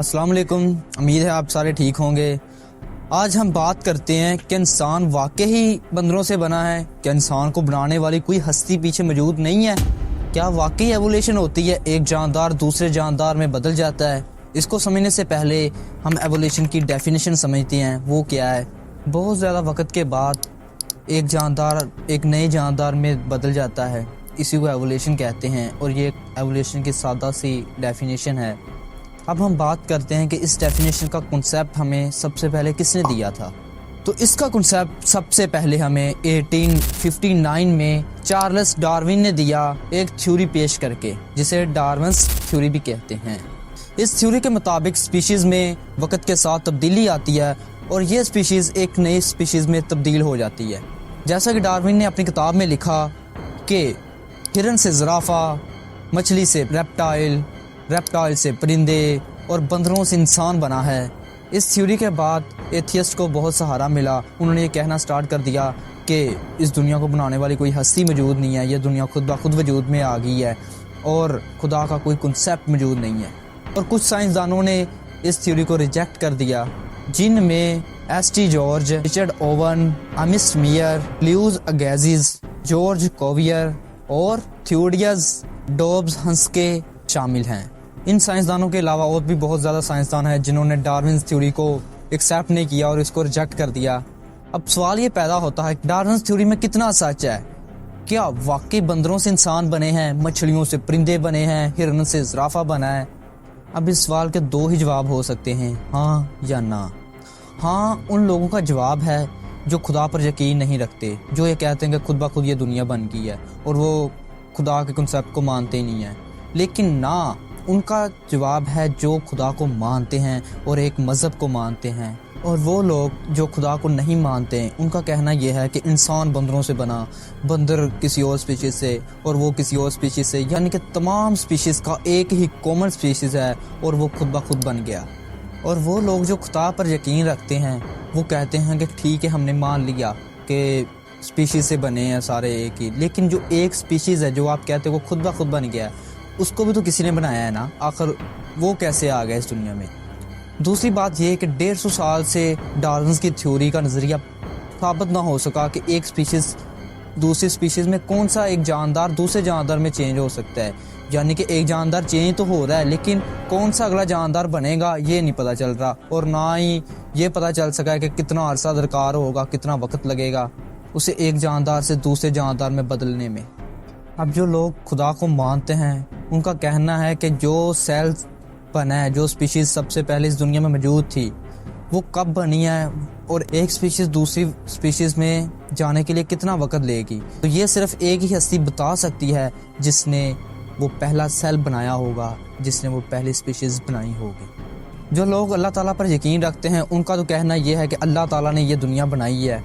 السلام علیکم، امید ہے آپ سارے ٹھیک ہوں گے۔ آج ہم بات کرتے ہیں کہ انسان واقعی بندروں سے بنا ہے؟ کیا انسان کو بنانے والی کوئی ہستی پیچھے موجود نہیں ہے؟ کیا واقعی ایوولیشن ہوتی ہے، ایک جاندار دوسرے جاندار میں بدل جاتا ہے؟ اس کو سمجھنے سے پہلے ہم ایوولیشن کی ڈیفینیشن سمجھتے ہیں، وہ کیا ہے۔ بہت زیادہ وقت کے بعد ایک جاندار ایک نئے جاندار میں بدل جاتا ہے، اسی کو ایوولیشن کہتے ہیں، اور یہ ایوولیشن کی سادہ سی ڈیفینیشن ہے۔ اب ہم بات کرتے ہیں کہ اس ڈیفینیشن کا کنسیپٹ ہمیں سب سے پہلے کس نے دیا تھا۔ تو اس کا کنسیپٹ سب سے پہلے ہمیں 1859 میں چارلس ڈارون نے دیا، ایک تھیوری پیش کر کے، جسے ڈارونس تھیوری بھی کہتے ہیں۔ اس تھیوری کے مطابق سپیشیز میں وقت کے ساتھ تبدیلی آتی ہے اور یہ سپیشیز ایک نئی سپیشیز میں تبدیل ہو جاتی ہے۔ جیسا کہ ڈارون نے اپنی کتاب میں لکھا کہ ہرن سے زرافہ، مچھلی سے ریپٹائل سے پرندے اور بندروں سے انسان بنا ہے۔ اس تھیوری کے بعد ایتھیسٹ کو بہت سہارا ملا، انہوں نے یہ کہنا سٹارٹ کر دیا کہ اس دنیا کو بنانے والی کوئی ہستی موجود نہیں ہے، یہ دنیا خود بخود وجود میں آ گئی ہے اور خدا کا کوئی کنسیپٹ موجود نہیں ہے۔ اور کچھ سائنسدانوں نے اس تھیوری کو ریجیکٹ کر دیا، جن میں S T George, Richard Owen, Ernst Mayr, Louis Agassiz, George Cuvier اور تھیوڈیز ڈوبز ہنسکے شامل ہیں۔ ان سائنسدانوں کے علاوہ اور بھی بہت زیادہ سائنسدان ہیں جنہوں نے ڈارونز تھیوری کو ایکسیپٹ نہیں کیا اور اس کو ریجیکٹ کر دیا۔ اب سوال یہ پیدا ہوتا ہے کہ ڈارونز تھیوری میں کتنا سچ ہے؟ کیا واقعی بندروں سے انسان بنے ہیں، مچھلیوں سے پرندے بنے ہیں، ہرن سے زرافہ بنا ہے؟ اب اس سوال کے دو ہی جواب ہو سکتے ہیں، ہاں یا نہ۔ ہاں ان لوگوں کا جواب ہے جو خدا پر یقین نہیں رکھتے، جو یہ کہتے ہیں کہ خود بخود یہ دنیا بن گئی ہے اور وہ خدا کے کنسیپٹ کو مانتے ہی نہیں ہیں۔ لیکن نہ، ان کا جواب ہے جو خدا کو مانتے ہیں اور ایک مذہب کو مانتے ہیں۔ اور وہ لوگ جو خدا کو نہیں مانتے، ان کا کہنا یہ ہے کہ انسان بندروں سے بنا، بندر کسی اور سپیشیز سے اور وہ کسی اور سپیشیز سے، یعنی کہ تمام سپیشیز کا ایک ہی کامن سپیشیز ہے اور وہ خود بخود بن گیا۔ اور وہ لوگ جو خدا پر یقین رکھتے ہیں وہ کہتے ہیں کہ ٹھیک ہے، ہم نے مان لیا کہ سپیشیز سے بنے ہیں سارے ایک ہی، لیکن جو ایک سپیشیز ہے جو آپ کہتے ہیں وہ خود بخود بن گیا ہے، اس کو بھی تو کسی نے بنایا ہے نا، آخر وہ کیسے آ گیا اس دنیا میں؟ دوسری بات یہ کہ 150 سال سے ڈارونز کی تھیوری کا نظریہ ثابت نہ ہو سکا کہ ایک سپیشیز دوسری سپیشیز میں کون سا ایک جاندار دوسرے جاندار میں چینج ہو سکتا ہے، یعنی کہ ایک جاندار چینج تو ہو رہا ہے لیکن کون سا اگلا جاندار بنے گا یہ نہیں پتہ چل رہا، اور نہ ہی یہ پتہ چل سکا ہے کہ کتنا عرصہ درکار ہوگا، کتنا وقت لگے گا اسے ایک جاندار سے دوسرے جاندار میں بدلنے میں۔ اب جو لوگ خدا کو مانتے ہیں ان کا کہنا ہے کہ جو سیلز بنا ہے، جو سپیشیز سب سے پہلے اس دنیا میں موجود تھی، وہ کب بنی ہے اور ایک سپیشیز دوسری سپیشیز میں جانے کے لیے کتنا وقت لے گی۔ تو یہ صرف ایک ہی ہستی بتا سکتی ہے جس نے وہ پہلا سیل بنایا ہوگا، جس نے وہ پہلی سپیشیز بنائی ہوگی۔ جو لوگ اللہ تعالیٰ پر یقین رکھتے ہیں ان کا تو کہنا یہ ہے کہ اللہ تعالیٰ نے یہ دنیا بنائی ہے،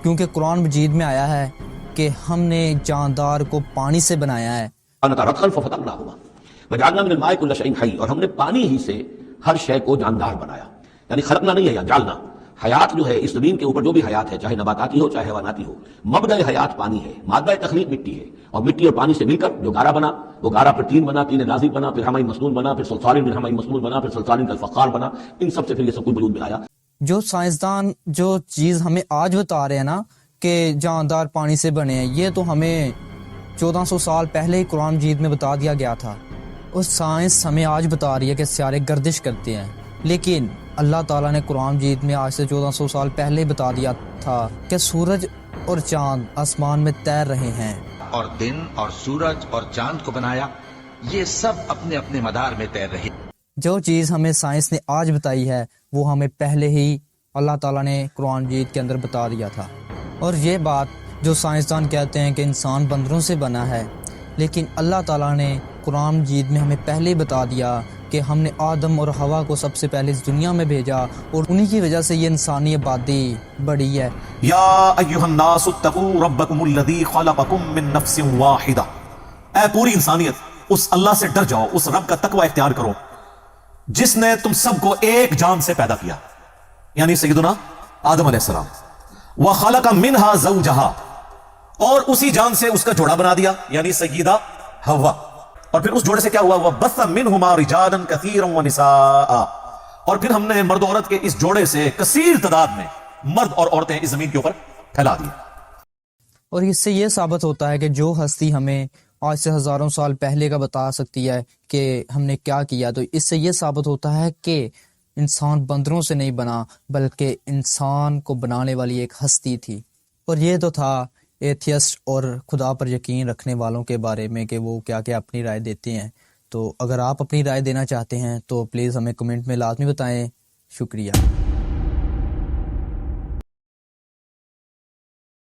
کیونکہ قرآن مجید میں آیا ہے کہ ہم نے جاندار کو پانی سے بنایا ہے۔ وجعلنا من الماء كل شيء حي، اور ہم نے پانی ہی سے ہر شے کو جاندار بنایا، یعنی خلقنا نہیں ہے یا جالنا۔ حیات جو ہے اس زمین کے اوپر جو بھی حیات ہے، چاہے نباتاتی ہو چاہے حیواناتی ہو، مبدأ حیات پانی ہے، مادہ تخلیق مٹی ہے، اور مٹی اور پانی سے مل کر جو گارا بنا، وہ گارا پھر طین بنا، طین لازب بنا، پھر حمأ مسنون بنا، پھر صلصال من حمأ مسنون بنا، پھر صلصال کالفخار بنا، ان سب سے پھر یہ سب کچھ وجود میں آیا۔ جو سائنسدان جو چیز ہمیں آج بتا رہے ہیں نا کہ جاندار پانی سے بنے ہیں، یہ تو ہمیں 1400 سال پہلے ہی قرآن مجید میں بتا دیا گیا تھا، اور سائنس ہمیں آج بتا رہی ہے کہ سیارے گردش کرتے ہیں، لیکن اللہ تعالیٰ نے قرآن مجید میں آج سے 1400 سال پہلے بتا دیا تھا کہ سورج اور چاند آسمان میں تیر رہے ہیں، اور دن اور سورج اور چاند کو بنایا، یہ سب اپنے اپنے مدار میں تیر رہے۔ جو چیز ہمیں سائنس نے آج بتائی ہے وہ ہمیں پہلے ہی اللہ تعالیٰ نے قرآن مجید کے اندر بتا دیا تھا۔ اور یہ بات جو سائنسدان کہتے ہیں کہ انسان بندروں سے بنا ہے، لیکن اللہ تعالیٰ نے قرآن مجید میں ہمیں پہلے بتا دیا کہ ہم نے آدم اور حوا کو سب سے پہلے اس دنیا میں بھیجا اور انہی کی وجہ سے یہ انسانی آبادی بڑھی ہے۔ یا ایھا الناس اتقوا ربکم الذی خلقکم من نفس واحدہ، اے پوری انسانیت اس اللہ سے ڈر جاؤ، اس رب کا تقوی اختیار کرو جس نے تم سب کو ایک جان سے پیدا کیا، یعنی سیدنا آدم علیہ السلام، وخلق منها زوجها، اور اسی جان سے اس کا جوڑا بنا دیا، یعنی سیدہ حوا، اور پھر اس جوڑے سے کیا ہوا؟ وَبَثَّ مِنْهُمَا رِجَالًا كَثِيرًا وَنِسَاءً، اور پھر ہم نے مرد و عورت کے اس جوڑے سے کثیر تعداد میں مرد اور عورتیں اس زمین کے اوپر پھیلا دی. اور اس سے یہ ثابت ہوتا ہے کہ جو ہستی ہمیں آج سے ہزاروں سال پہلے کا بتا سکتی ہے کہ ہم نے کیا کیا، تو اس سے یہ ثابت ہوتا ہے کہ انسان بندروں سے نہیں بنا بلکہ انسان کو بنانے والی ایک ہستی تھی. اور یہ تو تھا ایتھیسٹ اور خدا پر یقین رکھنے والوں کے بارے میں کہ وہ کیا کیا اپنی رائے دیتے ہیں. تو اگر آپ اپنی رائے دینا چاہتے ہیں تو پلیز ہمیں کمنٹ میں لازمی بتائیں. شکریہ.